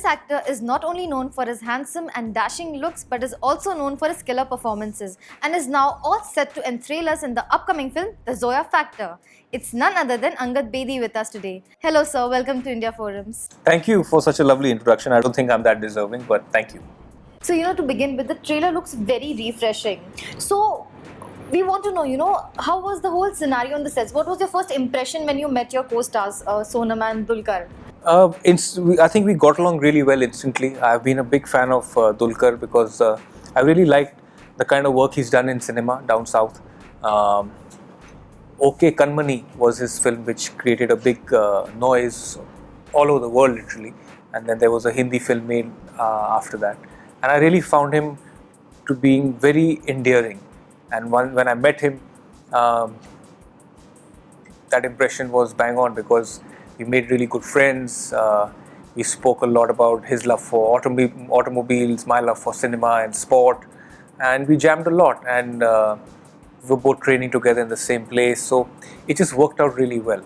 this actor is not only known for his handsome and dashing looks but is also known for his killer performances and is now all set to enthrall us in the upcoming film, The Zoya Factor. It's none other than Angad Bedi with us today. Hello sir, welcome to India Forums. Thank you for such a lovely introduction. I don't think I'm that deserving, but thank you. So, to begin with, the trailer looks very refreshing. So, we want to know, how was the whole scenario on the sets? What was your first impression when you met your co-stars, Sonam and Dulquer? I think we got along really well instantly. I've been a big fan of Dulquer because I really liked the kind of work he's done in cinema down south. OK Kanmani was his film which created a big noise all over the world literally, and then there was a Hindi film made after that, and I really found him to being very endearing, and when I met him, that impression was bang on because we made really good friends. We spoke a lot about his love for automobiles, my love for cinema and sport, and we jammed a lot, and we were both training together in the same place, so it just worked out really well.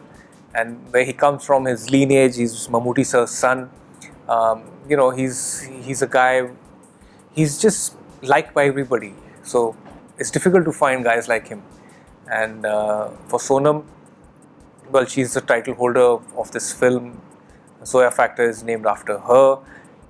And where he comes from, his lineage, he's Mammootty sir's son. He's a guy, he's just liked by everybody, so it's difficult to find guys like him. And for Sonam, well, she's the title holder of this film. Zoya Factor is named after her,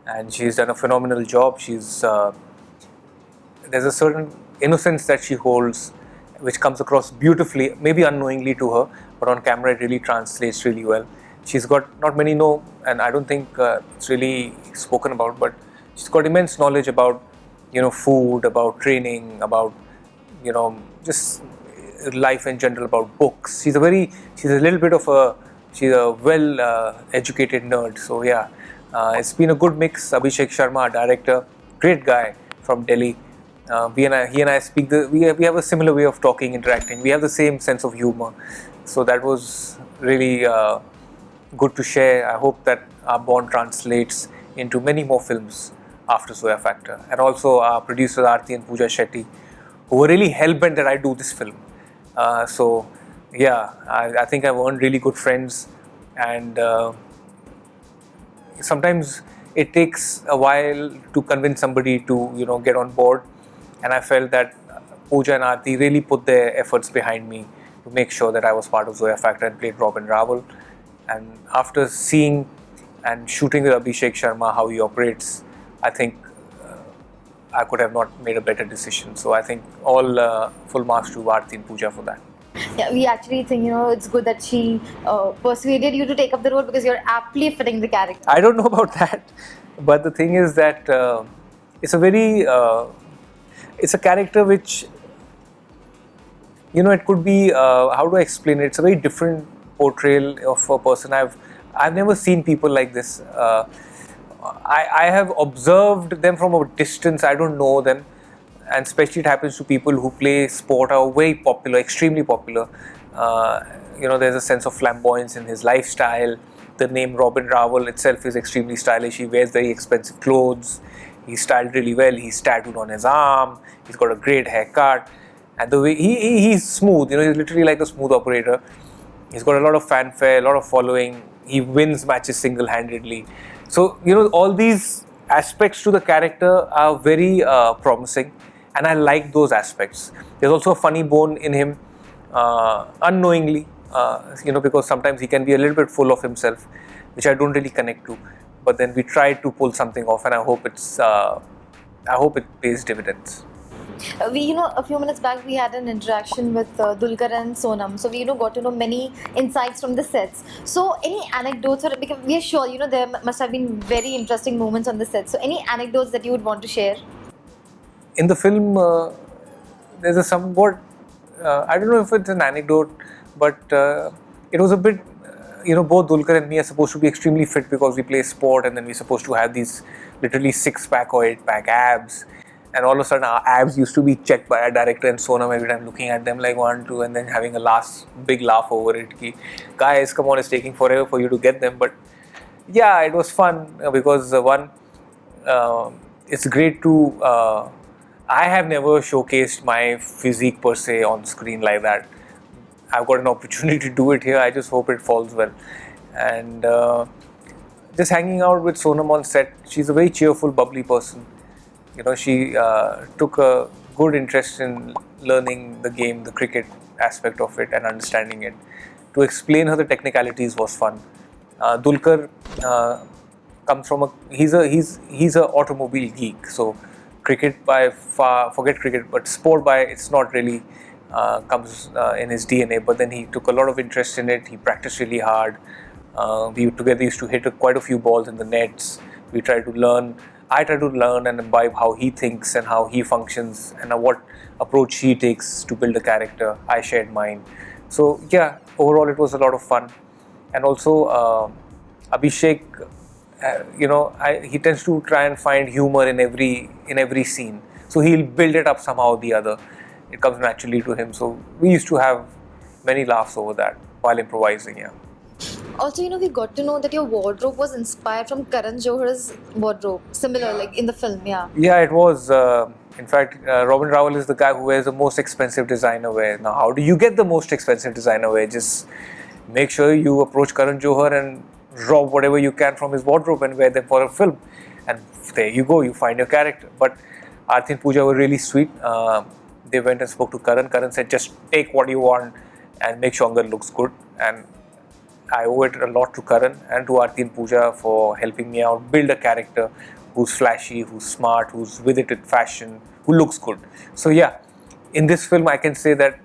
and she's done a phenomenal job. There's a certain innocence that she holds, which comes across beautifully, maybe unknowingly to her, but on camera it really translates really well. She's got, not many know, and I don't think it's really spoken about, but she's got immense knowledge about, food, about training, about, just life in general, about books. She's a well educated nerd. So yeah, it's been a good mix. Abhishek Sharma, our director, great guy from Delhi. He and I speak we have a similar way of talking, interacting. We have the same sense of humor. So that was really good to share. I hope that our bond translates into many more films after Zoya Factor. And also our producers Aarti and Pooja Shetty, who were really hell-bent that I do this film. So yeah, I think I've earned really good friends, and sometimes it takes a while to convince somebody to get on board, and I felt that Pooja and Aarti really put their efforts behind me to make sure that I was part of Zoya Factor and played Robin Raval. And after seeing and shooting with Abhishek Sharma how he operates, I think I could have not made a better decision. So I think all full marks to Aarti and Pooja for that. Yeah, we actually think, it's good that she persuaded you to take up the role because you're aptly fitting the character. I don't know about that, but the thing is that it's a character which, it could be, how do I explain it? It's a very different portrayal of a person. I've never seen people like this. I have observed them from a distance. I don't know them, and especially it happens to people who play sport, are very popular, extremely popular. There's a sense of flamboyance in his lifestyle. The name Robin Raval itself is extremely stylish. He wears very expensive clothes. He's styled really well. He's tattooed on his arm. He's got a great haircut, and the way he's smooth. He's literally like a smooth operator. He's got a lot of fanfare, a lot of following. He wins matches single-handedly. So, all these aspects to the character are very promising, and I like those aspects. There's also a funny bone in him, unknowingly, because sometimes he can be a little bit full of himself, which I don't really connect to. But then we try to pull something off, and I hope it pays dividends. A few minutes back we had an interaction with Dulquer and Sonam, so we got to know many insights from the sets. So any anecdotes, or because we are sure there must have been very interesting moments on the set, so any anecdotes that you would want to share? In the film, there's a somewhat, I don't know if it's an anecdote, but it was a bit, both Dulquer and me are supposed to be extremely fit because we play sport, and then we're supposed to have these literally 6-pack or 8-pack abs. And all of a sudden our abs used to be checked by our director and Sonam every time, looking at them like 1, 2, and then having a big laugh over it. Ki, guys, come on, it's taking forever for you to get them. But yeah, it was fun because it's great to, I have never showcased my physique per se on screen like that. I've got an opportunity to do it here. I just hope it falls well. And just hanging out with Sonam on set. She's a very cheerful, bubbly person. You know, she took a good interest in learning the game, the cricket aspect of it, and understanding it. To explain her the technicalities was fun. Dulquer comes from he's a automobile geek. So cricket by far, forget cricket, but sport by it's not really comes in his DNA. But then he took a lot of interest in it. He practiced really hard. We together used to hit quite a few balls in the nets. We tried to learn. I tried to learn and imbibe how he thinks and how he functions and what approach he takes to build a character. I shared mine. So yeah, overall it was a lot of fun. And also Abhishek, he tends to try and find humor in every scene. So he'll build it up somehow or the other. It comes naturally to him. So we used to have many laughs over that while improvising. Yeah. Also, we got to know that your wardrobe was inspired from Karan Johar's wardrobe, similar like in the film. Yeah. Yeah, it was. In fact, Robin Raval is the guy who wears the most expensive designer wear. Now, how do you get the most expensive designer wear? Just make sure you approach Karan Johar and rob whatever you can from his wardrobe and wear them for a film. And there you go, you find your character. But Aarti and Pooja were really sweet. They went and spoke to Karan. Karan said, just take what you want and make sure Angad looks good. And I owe it a lot to Karan and to Aarti and Pooja for helping me out, build a character who's flashy, who's smart, who's with it in fashion, who looks good. So yeah, in this film I can say that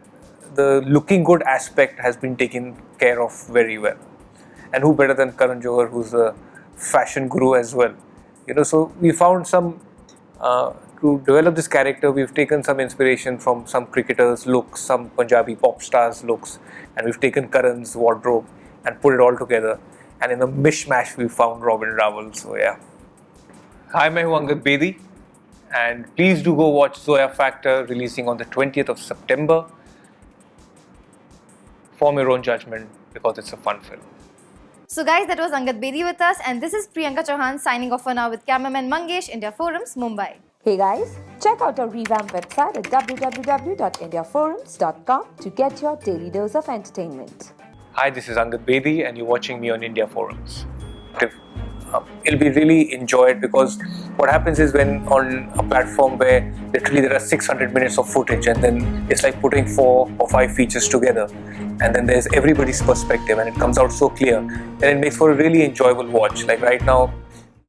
the looking good aspect has been taken care of very well. And who better than Karan Johar, who's a fashion guru as well. So we found some, to develop this character, we've taken some inspiration from some cricketers' looks, some Punjabi pop stars' looks, and we've taken Karan's wardrobe and put it all together. And in a mishmash, we found Robin Raval. So yeah. Hi, I'm Angad Bedi. And please do go watch Zoya Factor, releasing on the 20th of September. Form your own judgment because it's a fun film. So guys, that was Angad Bedi with us, and this is Priyanka Chauhan signing off for now with cameraman Mangesh, India Forums, Mumbai. Hey guys, check out our revamped website at www.indiaforums.com to get your daily dose of entertainment. Hi, this is Angad Bedi and you're watching me on India Forums. It'll be really enjoyed because what happens is when on a platform where literally there are 600 minutes of footage and then it's like putting 4 or 5 features together and then there's everybody's perspective and it comes out so clear, then it makes for a really enjoyable watch. Like right now,